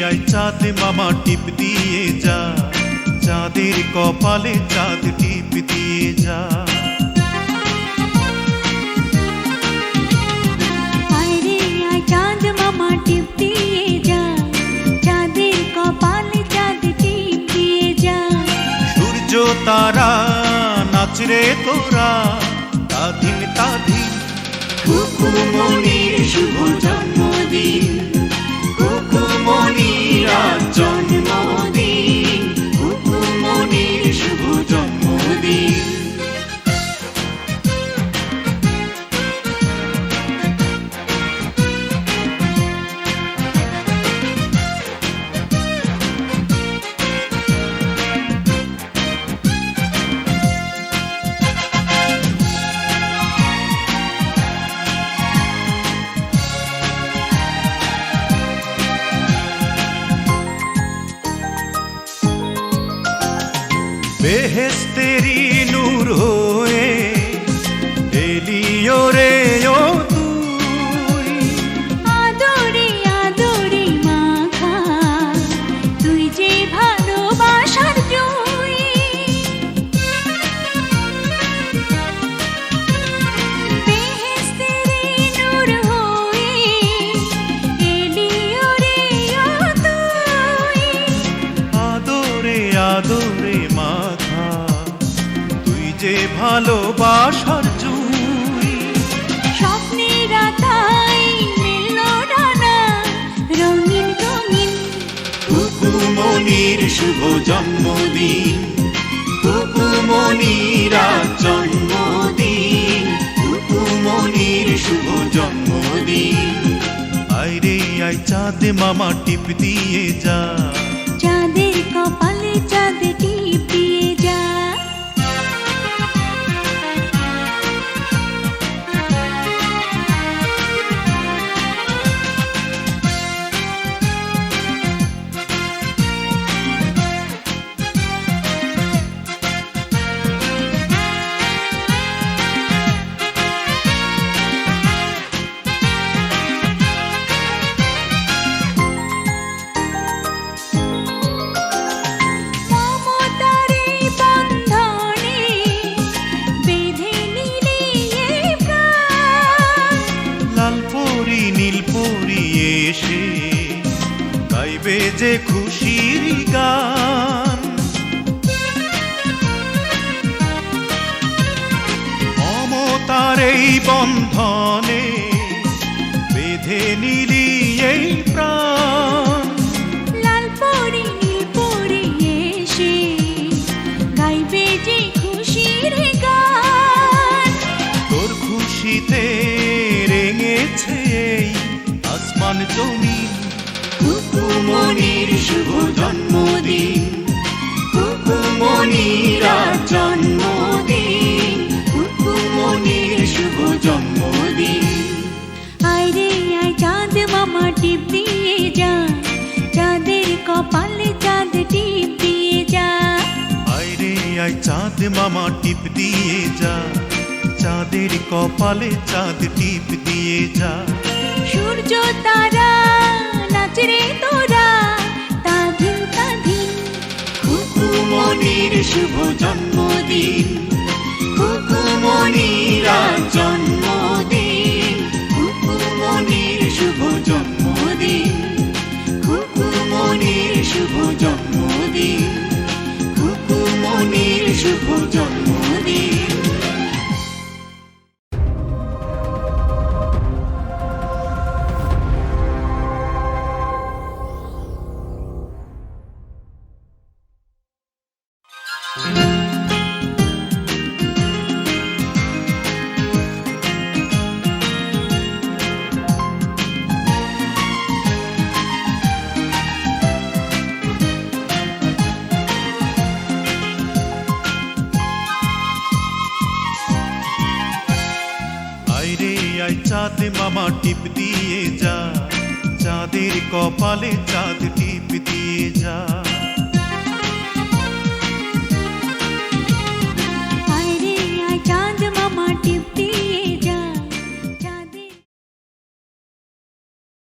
আয় চাঁদ মামা টিপ দিয়ে যা, চাঁদের কপালে চাঁদ টিপ দিয়ে যা। আয় রে আয় চাঁদ মামা টিপ দিয়ে যা, চাঁদের কপালে চাঁদ টিপ দিয়ে যা। সূর্য তারা নাচরে তোরা তাধিন তাধিন, খুকুমনির শুভ জন্মদিন, খুকুমনির আজ জন্মদিন, খুকুমনির শুভ জন্মদিন। বেহেশতেরি নূর হয়ে এলিও রে ও তুই, আদরে আদরে মাখা তুই যে ভালোবাসার জয়। বেহেশতেরি নূর হয়ে এলিও রে ও তুই, আদরে আদরে মাথা তুই যে ভালোবাসার জুই। স্বপ্নের আতায় মিলল ডানা রঙিন রঙিন, খুকুমনির শুভ জন্মদিন, খুকুমনির আজ জন্মদিন, খুকুমনির শুভ জন্মদিন। আয় রে আয় চাঁদ মামা টিপ দিয়ে যা, চাঁদের কপালে চাঁদ টিপ দিয়ে যা। মমতার এই বন্ধনে বেঁধে নিলি এই প্রাণ, লাল পরি নীল পরি এসে গাইবে যে খুশির গান। মমতার এই বন্ধনে বেঁধে নিলি এই প্রাণ, লাল পরি নীল পরি এসে গাইবে যে খুশির গান। তোর খুশিতে রেঙেছে এই আসমান জমিন। খুকুমনির শুভ জন্মদিন, খুকুমনির আজ জন্মদিন, খুকুমনির শুভ জন্মদিন। আয় রে আয় চাঁদ মামা টিপ দিয়ে যা, চাঁদের কপালে চাঁদ টিপ দিয়ে যা। আয় রে আয় চাঁদ মামা টিপ দিয়ে যা, চাঁদের কপালে চাঁদ টিপ দিয়ে যা। সূর্য তারা নাচরে তোরা তাধিন তাধিন, খুকুমনির শুভ জন্মদিন, খুকুমনির আজ জন্মদিন, খুকুমনির শুভ জন্মদিন, খুকুমনির শুভ জন্মদিন, খুকুমনির শুভ জন্মদিন। আয় রে আয় চাঁদ মামা টিপ দিয়ে যা, চাঁদের কপালে চাঁদ টিপ দিয়ে যা।